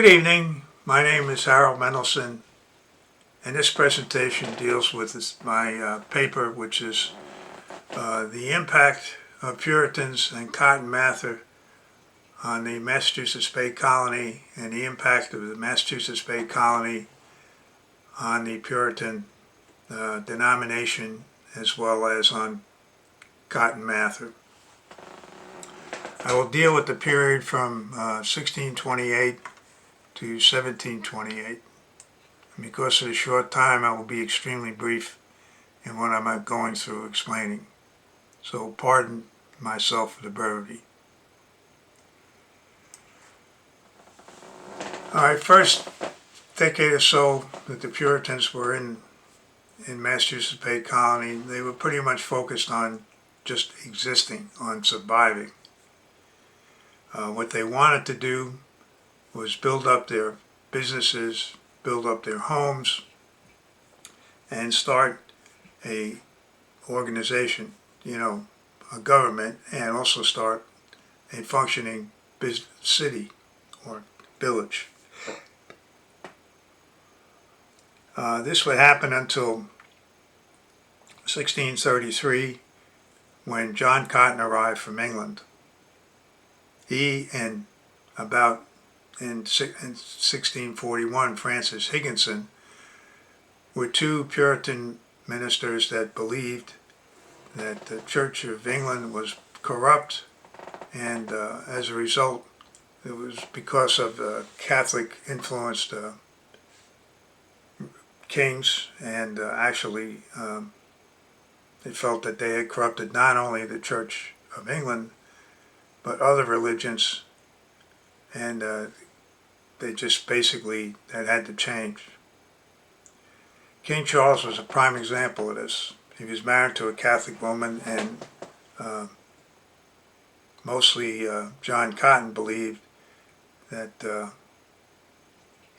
Good evening. My name is Harold Mendelson, and this presentation deals with my paper, which is the impact of Puritans and Cotton Mather on the Massachusetts Bay Colony and the impact of the Massachusetts Bay Colony on the Puritan denomination as well as on Cotton Mather. I will deal with the period from 1628 to 1728. Because of the short time, I will be extremely brief in what I'm going through explaining. So pardon myself for the brevity. Alright, first decade or so that the Puritans were in Massachusetts Bay Colony, they were pretty much focused on just existing, on surviving. What they wanted to do was build up their businesses, build up their homes, and start a organization, a government, and also start a functioning city or village. This would happen until 1633 when John Cotton arrived from England. He and about in 1641, Francis Higginson were two Puritan ministers that believed that the Church of England was corrupt, and as a result, it was because of Catholic-influenced kings, and actually they felt that they had corrupted not only the Church of England, but other religions, and they just basically had to change. King Charles was a prime example of this. He was married to a Catholic woman, and mostly John Cotton believed that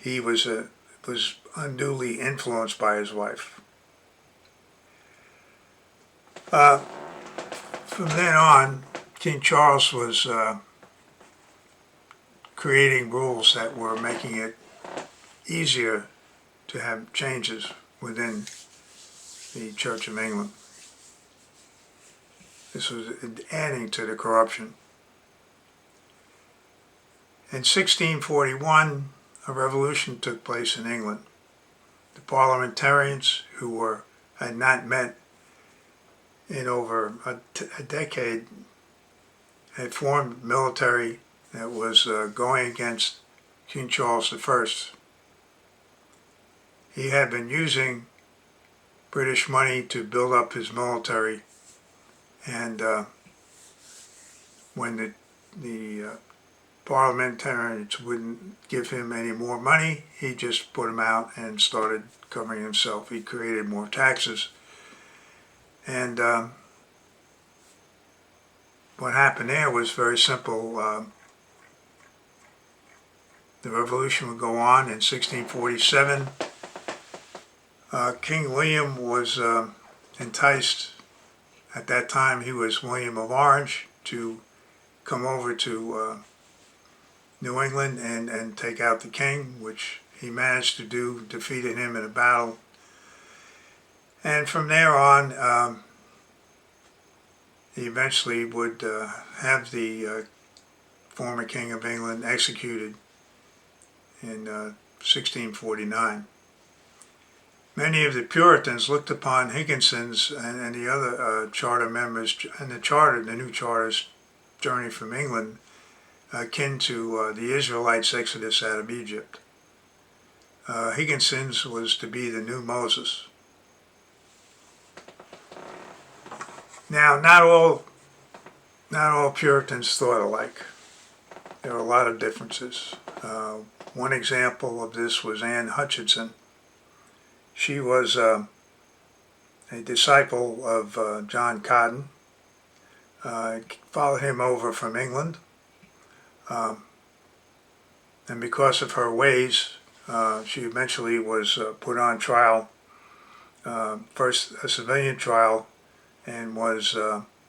he was unduly influenced by his wife. From then on, King Charles was creating rules that were making it easier to have changes within the Church of England. This was adding to the corruption. In 1641, a revolution took place in England. The parliamentarians, who had not met in over a decade, had formed military that was going against King Charles I. He had been using British money to build up his military, and when the parliamentarians wouldn't give him any more money, he just put him out and started covering himself. He created more taxes, and what happened there was very simple. The revolution would go on in 1647. King William was enticed, at that time he was William of Orange, to come over to New England and take out the king, which he managed to do, defeated him in a battle. And from there on, he eventually would have the former King of England executed in 1649. Many of the Puritans looked upon Higginson's and the other charter members and the new charter's journey from England akin to the Israelites' exodus out of Egypt. Higginson's was to be the new Moses. Now, not all Puritans thought alike. There were a lot of differences. One example of this was Anne Hutchinson. She was a disciple of John Cotton, followed him over from England, and because of her ways, she eventually was put on trial, first a civilian trial, and was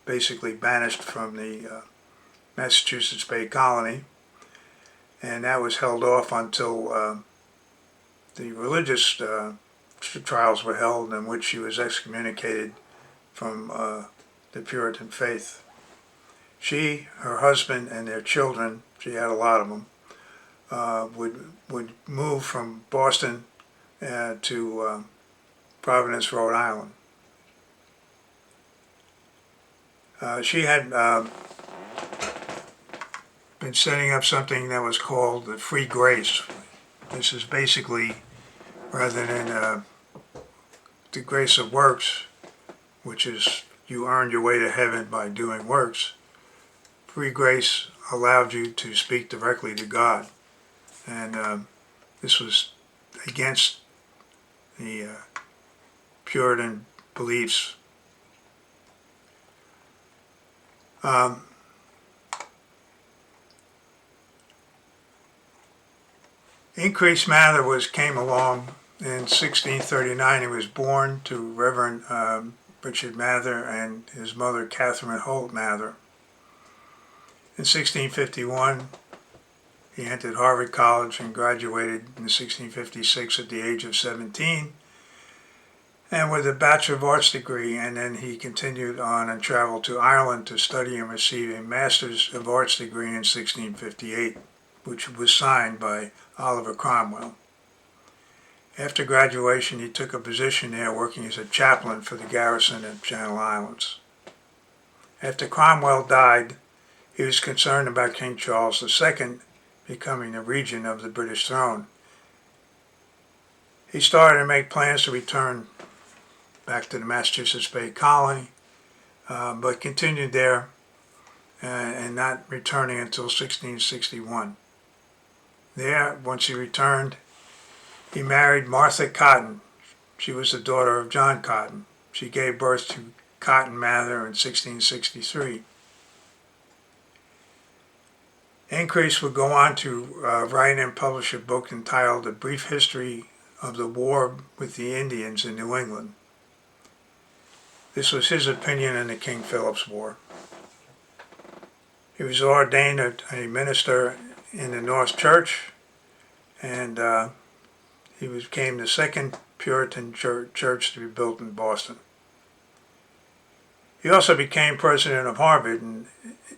basically banished from the Massachusetts Bay Colony. and that was held off until the religious trials were held, in which she was excommunicated from the Puritan faith. She, her husband, and their children, she had a lot of them, would move from Boston to Providence, Rhode Island. She had been setting up something that was called the Free Grace. This is basically, rather than the grace of works, which is you earned your way to heaven by doing works, free grace allowed you to speak directly to God. And this was against the Puritan beliefs. Increased Mather came along in 1639. He was born to Reverend Richard Mather and his mother Catherine Holt Mather. In 1651, he entered Harvard College and graduated in 1656 at the age of 17, and with a Bachelor of Arts degree, and then he continued on and traveled to Ireland to study and receive a Master's of Arts degree in 1658, which was signed by Oliver Cromwell. After graduation, he took a position there working as a chaplain for the garrison of Channel Islands. After Cromwell died, he was concerned about King Charles II becoming the regent of the British throne. He started to make plans to return back to the Massachusetts Bay Colony, but continued there and not returning until 1661. There, once he returned, he married Martha Cotton. She was the daughter of John Cotton. She gave birth to Cotton Mather in 1663. Increase would go on to write and publish a book entitled A Brief History of the War with the Indians in New England. This was his opinion in the King Philip's War. He was ordained a minister in the North Church, and he became the second Puritan church to be built in Boston. He also became president of Harvard in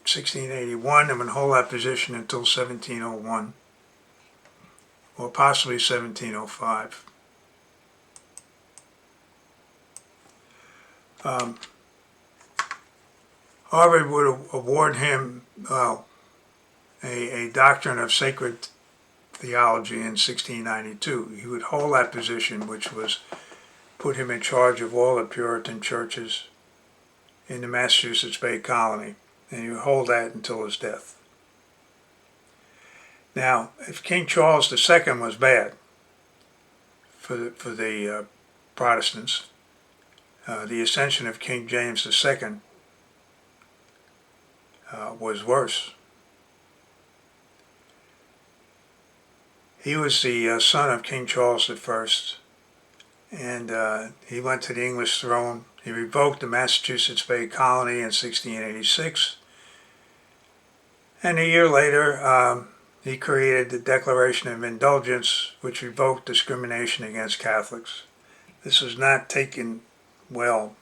1681 and would hold that position until 1701, or possibly 1705. Harvard would award him a doctrine of sacred theology in 1692. He would hold that position, which was put him in charge of all the Puritan churches in the Massachusetts Bay Colony, and he would hold that until his death. Now, if King Charles II was bad for the Protestants, the ascension of King James II was worse. He was the son of King Charles I, and he went to the English throne. He revoked the Massachusetts Bay Colony in 1686, and a year later he created the Declaration of Indulgence, which revoked discrimination against Catholics. This was not taken well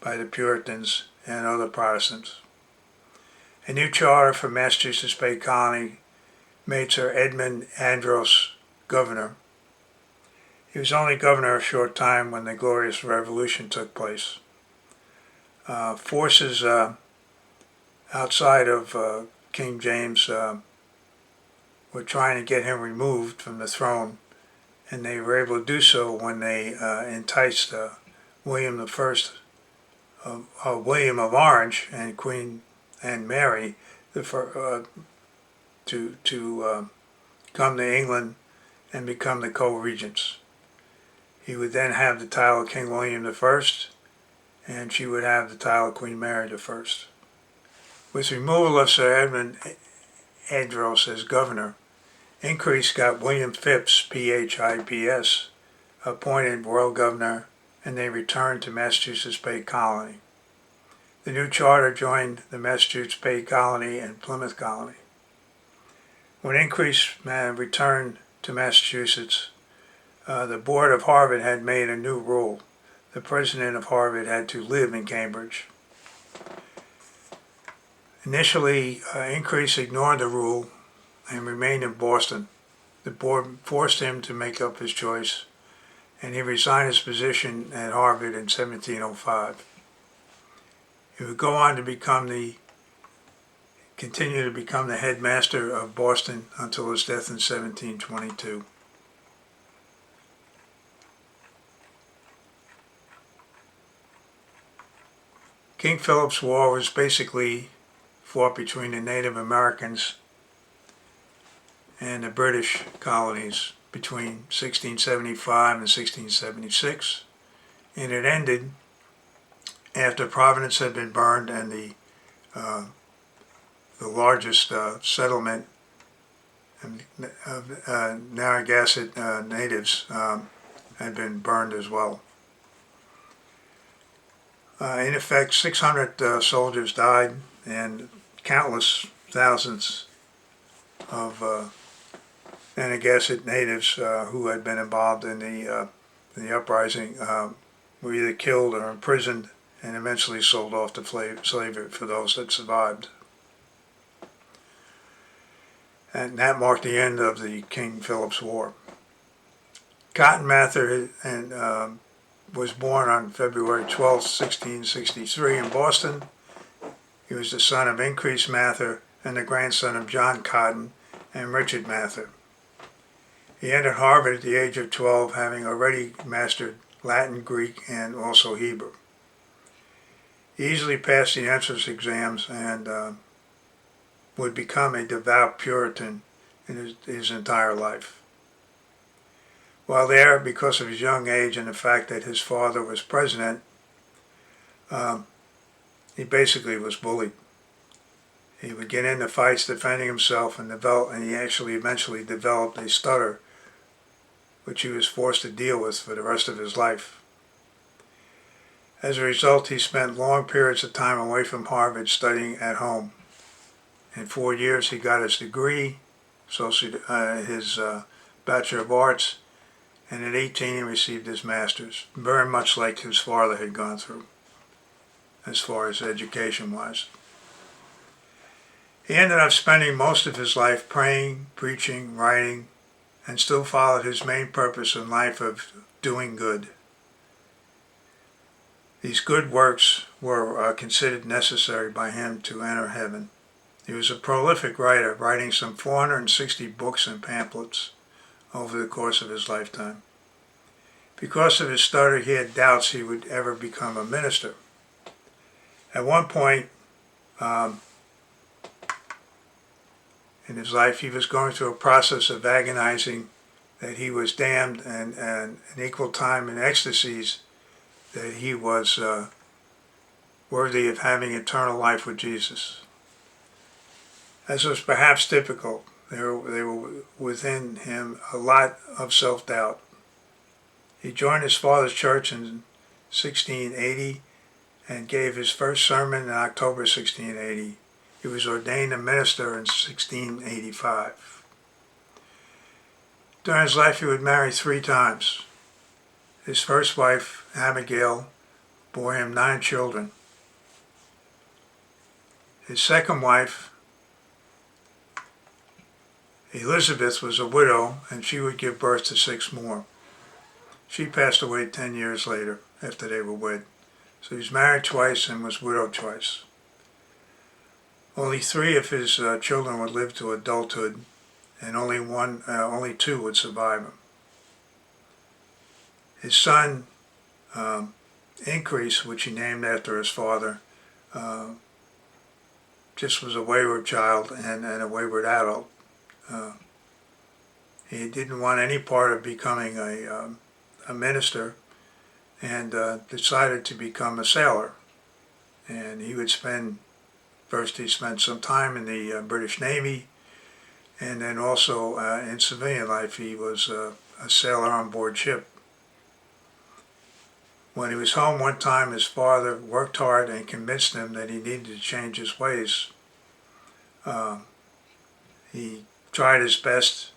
by the Puritans and other Protestants. A new charter for Massachusetts Bay Colony made Sir Edmund Andros governor. He was only governor a short time when the Glorious Revolution took place. Forces outside of King James were trying to get him removed from the throne, and they were able to do so when they enticed William of Orange and Queen and Mary to come to England and become the co-regents. He would then have the title of King William I, and she would have the title of Queen Mary I. With removal of Sir Edmund Andros as governor, Increase got William Phipps, P-H-I-P-S, appointed royal governor, and they returned to Massachusetts Bay Colony. The new charter joined the Massachusetts Bay Colony and Plymouth Colony. When Increase returned to Massachusetts, the board of Harvard had made a new rule. The president of Harvard had to live in Cambridge. Initially, Increase ignored the rule and remained in Boston. The board forced him to make up his choice, and he resigned his position at Harvard in 1705. He would go on to continue to become the headmaster of Boston until his death in 1722. King Philip's War was basically fought between the Native Americans and the British colonies between 1675 and 1676, and it ended after Providence had been burned and the largest settlement of Narragansett natives had been burned as well. In effect, 600 soldiers died, and countless thousands of Narragansett natives who had been involved in the uprising were either killed or imprisoned and eventually sold off to slavery for those that survived. And that marked the end of the King Philip's War. Cotton Mather was born on February 12, 1663 in Boston. He was the son of Increase Mather and the grandson of John Cotton and Richard Mather. He entered Harvard at the age of 12, having already mastered Latin, Greek, and also Hebrew. He easily passed the entrance exams and would become a devout Puritan in his entire life. While there, because of his young age and the fact that his father was president, he basically was bullied. He would get into fights defending himself and he actually eventually developed a stutter, which he was forced to deal with for the rest of his life. As a result, he spent long periods of time away from Harvard studying at home. In 4 years, he got his degree, his Bachelor of Arts, and at 18 he received his master's, very much like his father had gone through, as far as education-wise. He ended up spending most of his life praying, preaching, writing, and still followed his main purpose in life of doing good. These good works were considered necessary by him to enter heaven. He was a prolific writer, writing some 460 books and pamphlets over the course of his lifetime. Because of his stutter, he had doubts he would ever become a minister. At one point in his life, he was going through a process of agonizing that he was damned, and in equal time in ecstasies that he was worthy of having eternal life with Jesus. As was perhaps typical, there were within him a lot of self-doubt. He joined his father's church in 1680 and gave his first sermon in October 1680. He was ordained a minister in 1685. During his life, he would marry 3 times. His first wife, Abigail, bore him 9 children. His second wife, Elizabeth, was a widow, and she would give birth to 6 more. She passed away 10 years later after they were wed. So he was married twice and was widowed twice. Only 3 of his children would live to adulthood, and only 2 would survive him. His son, Increase, which he named after his father, just was a wayward child and a wayward adult. He didn't want any part of becoming a minister, and decided to become a sailor. And he would spent some time in the British Navy, and then also in civilian life he was a sailor on board ship. When he was home one time, his father worked hard and convinced him that he needed to change his ways. He tried his best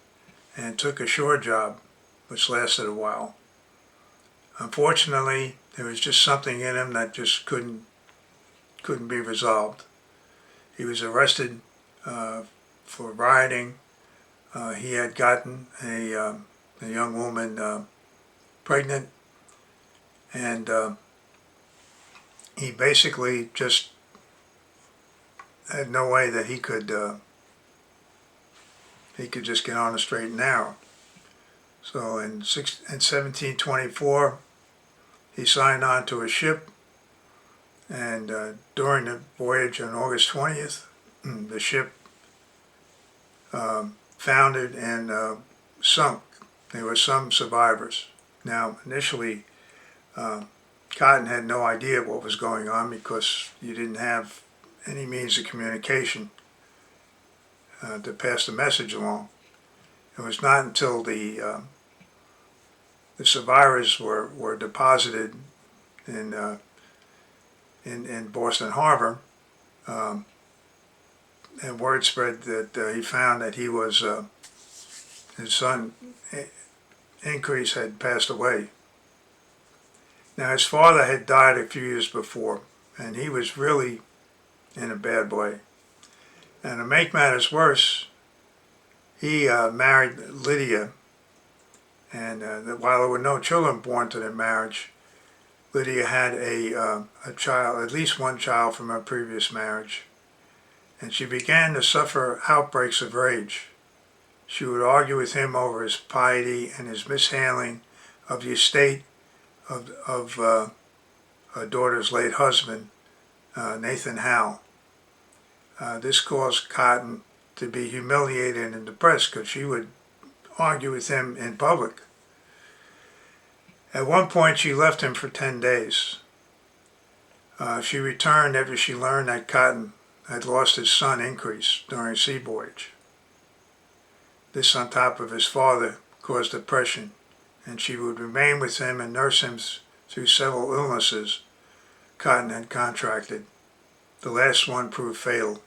and took a shore job, which lasted a while. Unfortunately, there was just something in him that just couldn't be resolved. He was arrested for rioting. He had gotten a young woman pregnant, and he basically just had no way that he could just get on the straight and narrow. So in 1724, he signed on to a ship, and during the voyage on August 20th, the ship foundered and sunk. There were some survivors. Now, initially, Cotton had no idea what was going on because you didn't have any means of communication to pass the message along. It was not until the survivors were deposited in Boston Harbor, and word spread that he found that he was his son Increase had passed away. Now his father had died a few years before, and he was really in a bad way. And to make matters worse, he married Lydia, and while there were no children born to their marriage, Lydia had a child, at least one child from her previous marriage, and she began to suffer outbreaks of rage. She would argue with him over his piety and his mishandling of the estate of her daughter's late husband, Nathan Howe. This caused Cotton to be humiliated and depressed because she would argue with him in public. At one point, she left him for 10 days. She returned after she learned that Cotton had lost his son Increase during a sea voyage. This, on top of his father, caused depression, and she would remain with him and nurse him through several illnesses Cotton had contracted. The last one proved fatal.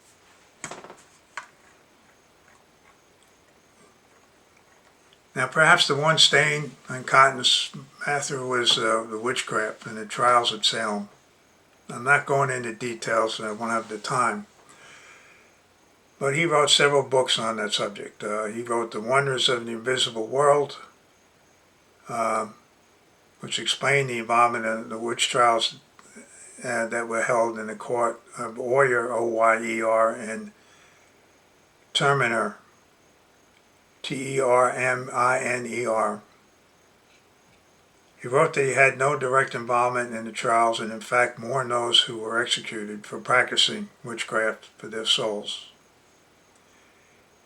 Now, perhaps the one stain on Cotton's Mather was the witchcraft and the trials at Salem. I'm not going into details, and I won't have the time. But he wrote several books on that subject. He wrote The Wonders of the Invisible World, which explained the involvement in the witch trials that were held in the court of Oyer, O-Y-E-R, and Terminer, T-E-R-M-I-N-E-R. He wrote that he had no direct involvement in the trials and in fact mourned those who were executed for practicing witchcraft for their souls.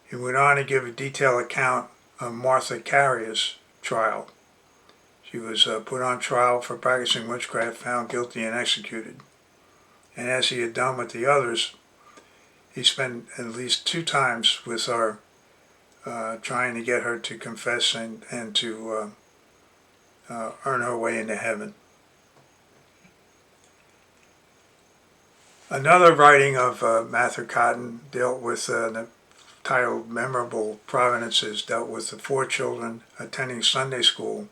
He went on to give a detailed account of Martha Carrier's trial. She was put on trial for practicing witchcraft, found guilty, and executed. And as he had done with the others, he spent at least 2 times with her, trying to get her to confess and to earn her way into heaven. Another writing of Mather Cotton dealt with the titled Memorable Providences, dealt with the 4 children attending Sunday school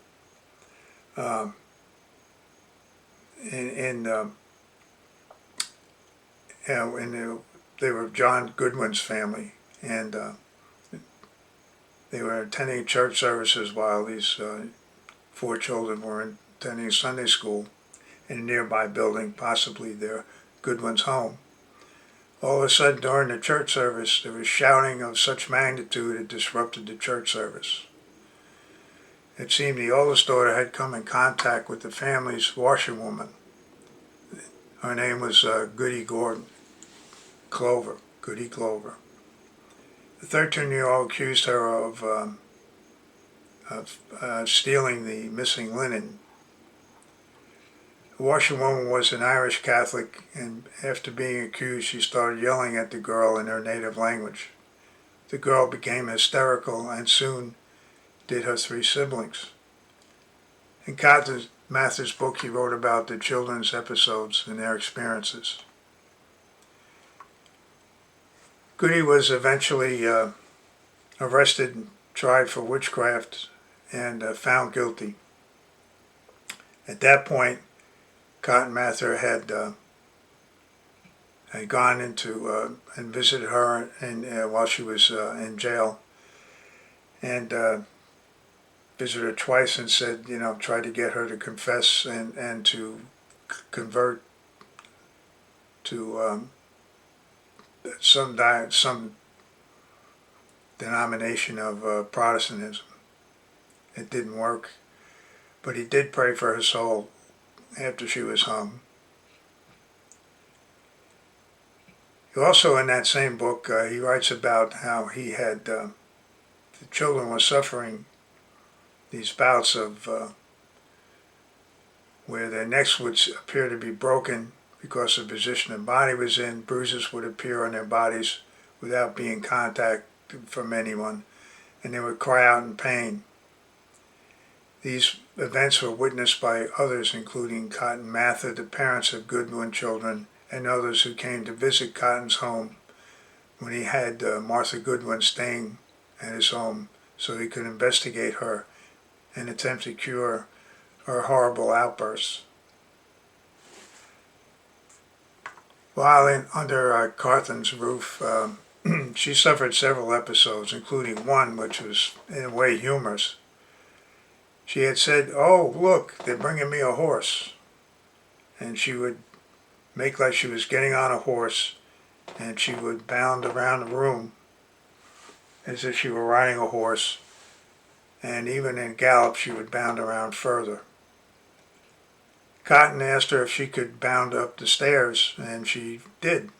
they were John Goodwin's family, and they were attending church services while these 4 children were attending Sunday school in a nearby building, possibly their Goodwin's home. All of a sudden, during the church service, there was shouting of such magnitude it disrupted the church service. It seemed the oldest daughter had come in contact with the family's washerwoman. Her name was Goody Clover. The 13-year-old accused her of stealing the missing linen. The washerwoman was an Irish Catholic, and after being accused, she started yelling at the girl in her native language. The girl became hysterical and soon did her 3 siblings. In Cotton Mather's book, he wrote about the children's episodes and their experiences. Goody was eventually arrested and tried for witchcraft and found guilty. At that point, Cotton Mather had gone into and visited her while she was in jail, and visited her twice and said, tried to get her to confess and to convert to some denomination of Protestantism. It didn't work, but he did pray for her soul after she was hung. Also in that same book, he writes about how he had, the children were suffering these bouts of where their necks would appear to be broken because of the position the body was in. Bruises would appear on their bodies without being contacted from anyone, and they would cry out in pain. These events were witnessed by others, including Cotton Mather, the parents of Goodwin children, and others who came to visit Cotton's home when he had Martha Goodwin staying at his home so he could investigate her and attempt to cure her horrible outbursts. While under Cotton's roof, she suffered several episodes, including one which was in a way humorous. She had said, "Oh, look, they're bringing me a horse." And she would make like she was getting on a horse, and she would bound around the room as if she were riding a horse, and even in gallop she would bound around further. Cotton asked her if she could bound up the stairs, and she did.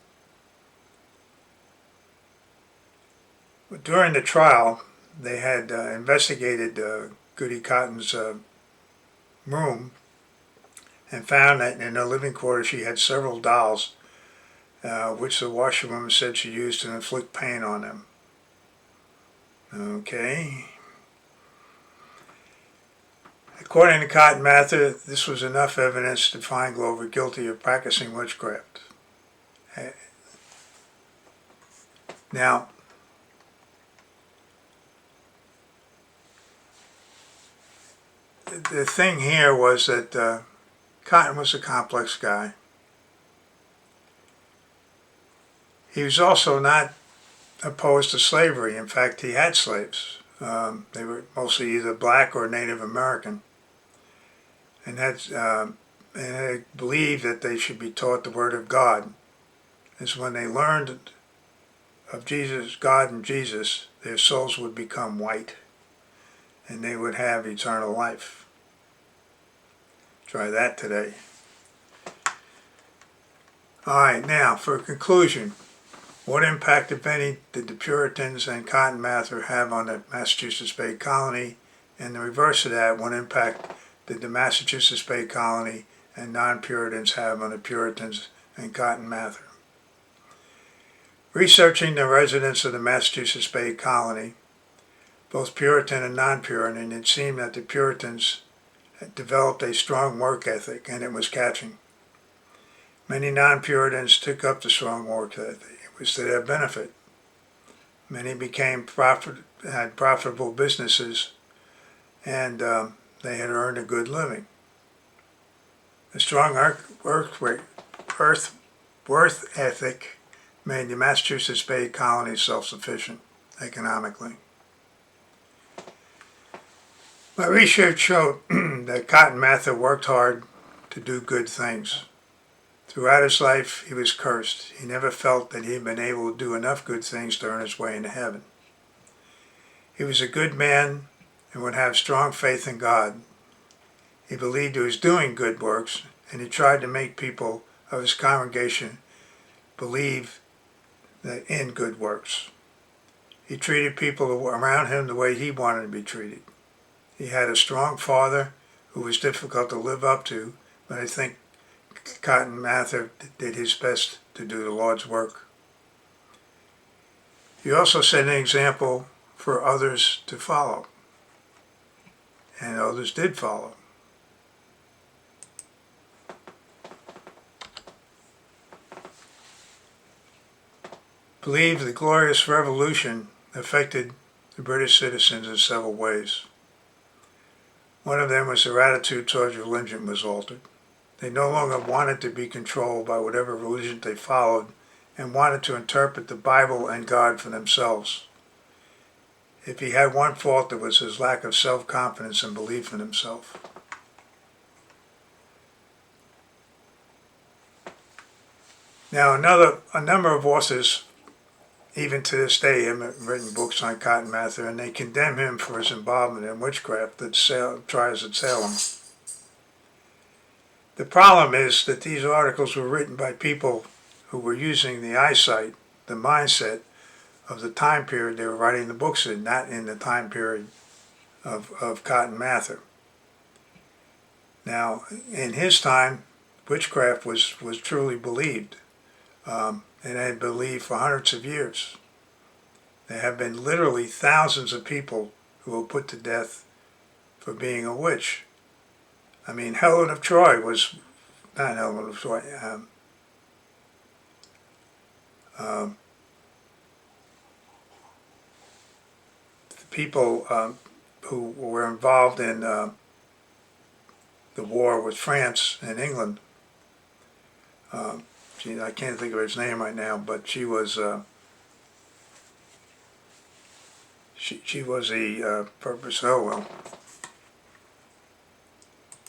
But during the trial, they had investigated Goody Cotton's room and found that in her living quarters she had several dolls, which the washerwoman said she used to inflict pain on them. Okay. According to Cotton Mather, this was enough evidence to find Glover guilty of practicing witchcraft. Now, the thing here was that Cotton was a complex guy. He was also not opposed to slavery. In fact, he had slaves. They were mostly either black or Native American, and they believed that they should be taught the Word of God. As when they learned of Jesus, God and Jesus, their souls would become white, and they would have eternal life. Try that today. All right, now for a conclusion, what impact, if any, did the Puritans and Cotton Mather have on the Massachusetts Bay Colony? And the reverse of that, what impact did the Massachusetts Bay Colony and non-Puritans have on the Puritans and Cotton Mather? Researching the residents of the Massachusetts Bay Colony, both Puritan and non-Puritan, it seemed that the Puritans had developed a strong work ethic, and it was catching. Many non-Puritans took up the strong work ethic. It was to their benefit. Many became had profitable businesses, and they had earned a good living. A strong worth ethic made the Massachusetts Bay Colony self-sufficient economically. My research showed that Cotton Mather worked hard to do good things. Throughout his life, he was cursed. He never felt that he had been able to do enough good things to earn his way into heaven. He was a good man and would have strong faith in God. He believed he was doing good works, and he tried to make people of his congregation believe that in good works. He treated people around him the way he wanted to be treated. He had a strong father who was difficult to live up to, but I think Cotton Mather did his best to do the Lord's work. He also set an example for others to follow, and others did follow. I believe the glorious revolution affected the British citizens in several ways. One of them was their attitude towards religion was altered. They no longer wanted to be controlled by whatever religion they followed and wanted to interpret the Bible and God for themselves. If he had one fault, it was his lack of self-confidence and belief in himself. Now, a number of authors, even to this day, have written books on Cotton Mather, and they condemn him for his involvement in witchcraft trials at Salem. The problem is that these articles were written by people who were using the eyesight, the mindset of the time period they were writing the books in, not in the time period of Cotton Mather. Now, in his time, witchcraft was truly believed, and had been believed for hundreds of years. There have been literally thousands of people who were put to death for being a witch. I mean, Helen of Troy was, not Helen of Troy, people who were involved in the war with France and England. I can't think of his name right now, but she was she was the purpose. Oh well.